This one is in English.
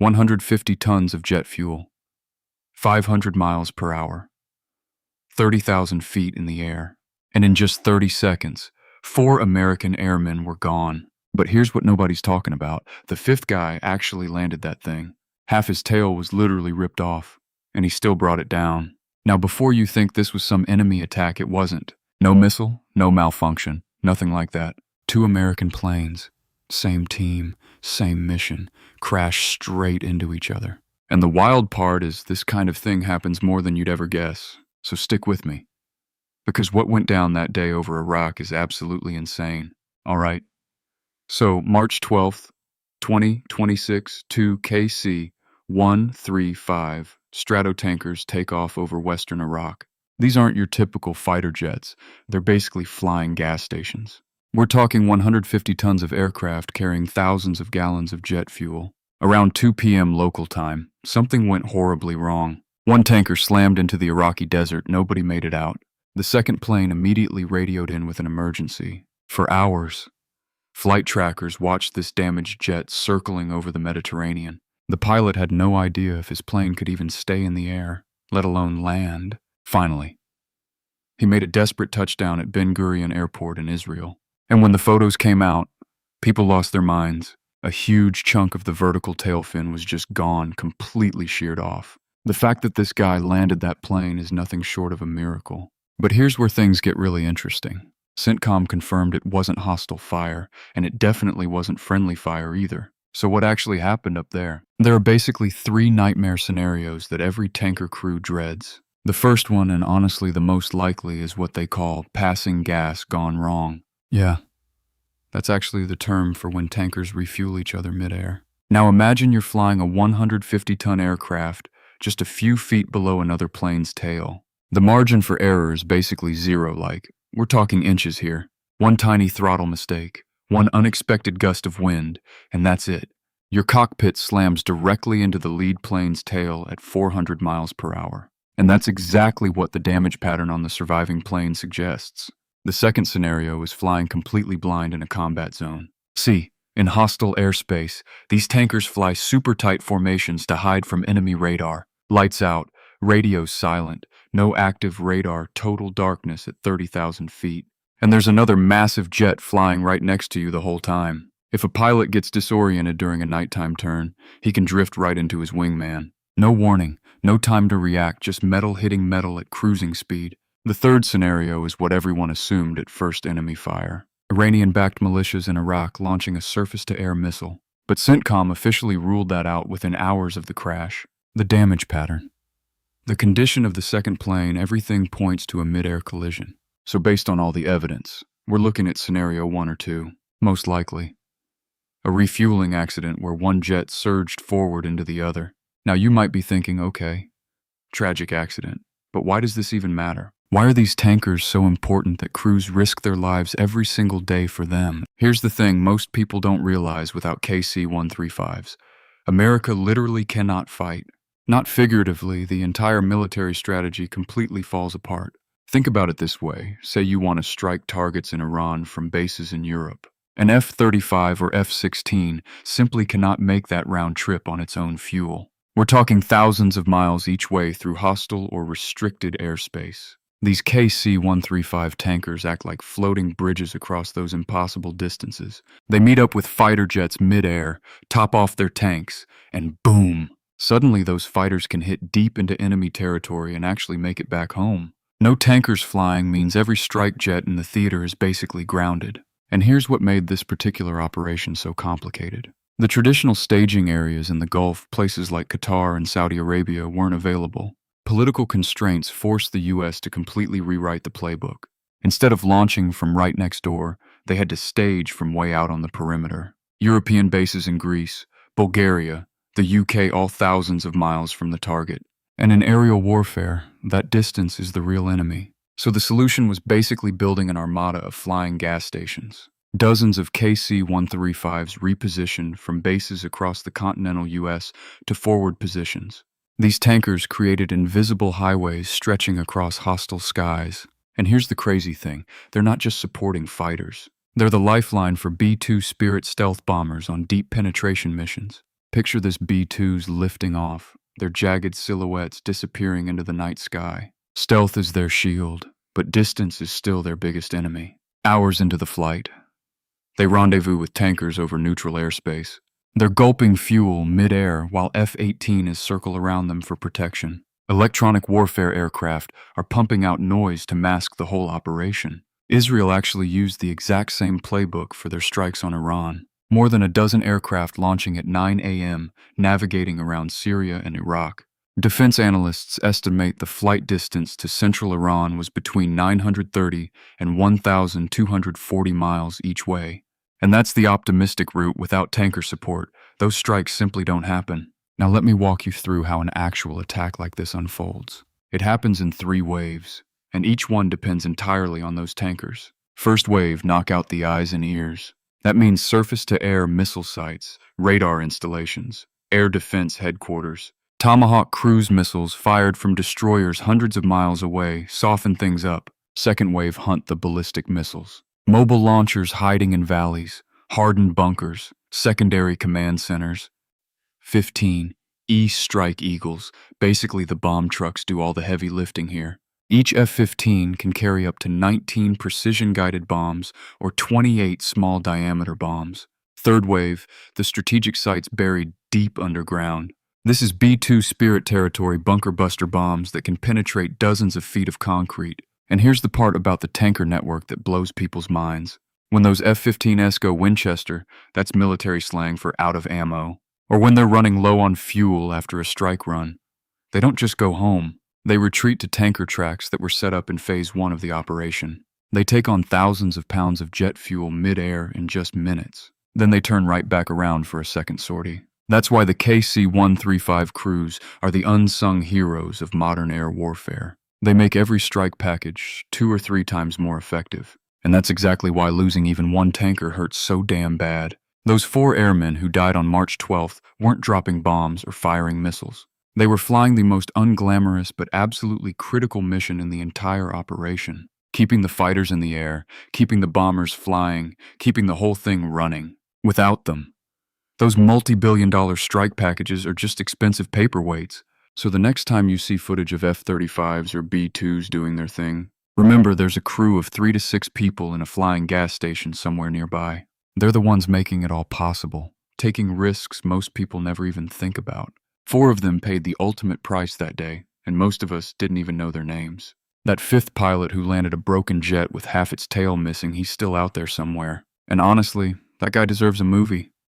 150 tons of jet fuel, 500 miles per hour, 30,000 feet in the air. And in just 30 seconds, 4 American airmen were gone. But here's what nobody's talking about. The 5th guy actually landed that thing. Half his tail was literally ripped off, and he still brought it down. Now, before you think this was some enemy attack, it wasn't. No missile, no malfunction, nothing like that. 2 American planes, same team, same mission, crash straight into each other. And the wild part is this kind of thing happens more than you'd ever guess. So stick with me. Because what went down that day over Iraq is absolutely insane. All right. So March 12th, 2026, 2 KC-135 Stratotankers take off over western Iraq. These aren't your typical fighter jets. They're basically flying gas stations. We're talking 150 tons of aircraft carrying thousands of gallons of jet fuel. Around 2 p.m. local time, something went horribly wrong. One tanker slammed into the Iraqi desert. Nobody made it out. The second plane immediately radioed in with an emergency. For hours, flight trackers watched this damaged jet circling over the Mediterranean. The pilot had no idea if his plane could even stay in the air, let alone land. Finally, he made a desperate touchdown at Ben Gurion Airport in Israel. And when the photos came out, people lost their minds. A huge chunk of the vertical tail fin was just gone, completely sheared off. The fact that this guy landed that plane is nothing short of a miracle. But here's where things get really interesting. CENTCOM confirmed it wasn't hostile fire, and it definitely wasn't friendly fire either. So what actually happened up there? There are basically 3 nightmare scenarios that every tanker crew dreads. The first one, and honestly the most likely, is what they call passing gas gone wrong. Yeah, that's actually the term for when tankers refuel each other midair. Now imagine you're flying a 150-ton aircraft just a few feet below another plane's tail. The margin for error is basically zero, we're talking inches here. One tiny throttle mistake, one unexpected gust of wind, and that's it. Your cockpit slams directly into the lead plane's tail at 400 miles per hour. And that's exactly what the damage pattern on the surviving plane suggests. The second scenario is flying completely blind in a combat zone. See, in hostile airspace, these tankers fly super tight formations to hide from enemy radar. Lights out, radios silent, no active radar, total darkness at 30,000 feet. And there's another massive jet flying right next to you the whole time. If a pilot gets disoriented during a nighttime turn, he can drift right into his wingman. No warning, no time to react, just metal hitting metal at cruising speed. The third scenario is what everyone assumed at first: enemy fire. Iranian-backed militias in Iraq launching a surface-to-air missile. But CENTCOM officially ruled that out within hours of the crash. The damage pattern. The condition of the second plane, everything points to a mid-air collision. So based on all the evidence, we're looking at scenario 1 or 2, most likely. A refueling accident where one jet surged forward into the other. Now you might be thinking, okay, tragic accident, but why does this even matter? Why are these tankers so important that crews risk their lives every single day for them? Here's the thing most people don't realize without KC-135s. America literally cannot fight. Not figuratively, the entire military strategy completely falls apart. Think about it this way. Say you want to strike targets in Iran from bases in Europe. An F-35 or F-16 simply cannot make that round trip on its own fuel. We're talking thousands of miles each way through hostile or restricted airspace. These KC-135 tankers act like floating bridges across those impossible distances. They meet up with fighter jets mid-air, top off their tanks, and boom! Suddenly those fighters can hit deep into enemy territory and actually make it back home. No tankers flying means every strike jet in the theater is basically grounded. And here's what made this particular operation so complicated. The traditional staging areas in the Gulf, places like Qatar and Saudi Arabia, weren't available. Political constraints forced the U.S. to completely rewrite the playbook. Instead of launching from right next door, they had to stage from way out on the perimeter. European bases in Greece, Bulgaria, the UK, all thousands of miles from the target. And in aerial warfare, that distance is the real enemy. So the solution was basically building an armada of flying gas stations. Dozens of KC-135s repositioned from bases across the continental U.S. to forward positions. These tankers created invisible highways stretching across hostile skies. And here's the crazy thing, they're not just supporting fighters. They're the lifeline for B-2 Spirit stealth bombers on deep penetration missions. Picture this B-2s lifting off, their jagged silhouettes disappearing into the night sky. Stealth is their shield, but distance is still their biggest enemy. Hours into the flight, they rendezvous with tankers over neutral airspace. They're gulping fuel mid-air while F-18s circle around them for protection. Electronic warfare aircraft are pumping out noise to mask the whole operation. Israel actually used the exact same playbook for their strikes on Iran. More than a dozen aircraft launching at 9 a.m., navigating around Syria and Iraq. Defense analysts estimate the flight distance to central Iran was between 930 and 1,240 miles each way. And that's the optimistic route without tanker support. Those strikes simply don't happen. Now let me walk you through how an actual attack like this unfolds. It happens in 3 waves, and each one depends entirely on those tankers. First wave, knock out the eyes and ears. That means surface-to-air missile sites, radar installations, air defense headquarters. Tomahawk cruise missiles fired from destroyers hundreds of miles away soften things up. Second wave, hunt the ballistic missiles. Mobile launchers hiding in valleys, hardened bunkers, secondary command centers. 15. Strike Eagles. Basically, the bomb trucks do all the heavy lifting here. Each F-15 can carry up to 19 precision-guided bombs or 28 small-diameter bombs. Third wave, the strategic sites buried deep underground. This is B-2 Spirit territory bunker buster bombs that can penetrate dozens of feet of concrete. And here's the part about the tanker network that blows people's minds. When those F-15s go Winchester, that's military slang for out of ammo. Or when they're running low on fuel after a strike run, they don't just go home. They retreat to tanker tracks that were set up in Phase 1 of the operation. They take on thousands of pounds of jet fuel mid-air in just minutes. Then they turn right back around for a second sortie. That's why the KC-135 crews are the unsung heroes of modern air warfare. They make every strike package 2 or 3 times more effective. And that's exactly why losing even one tanker hurts so damn bad. Those 4 airmen who died on March 12th weren't dropping bombs or firing missiles. They were flying the most unglamorous but absolutely critical mission in the entire operation. Keeping the fighters in the air, keeping the bombers flying, keeping the whole thing running. Without them, those multi-billion-dollar strike packages are just expensive paperweights. So the next time you see footage of F-35s or B-2s doing their thing, remember there's a crew of 3 to 6 people in a flying gas station somewhere nearby. They're the ones making it all possible, taking risks most people never even think about. 4 of them paid the ultimate price that day, and most of us didn't even know their names. That 5th pilot who landed a broken jet with half its tail missing, he's still out there somewhere. And honestly, that guy deserves a movie.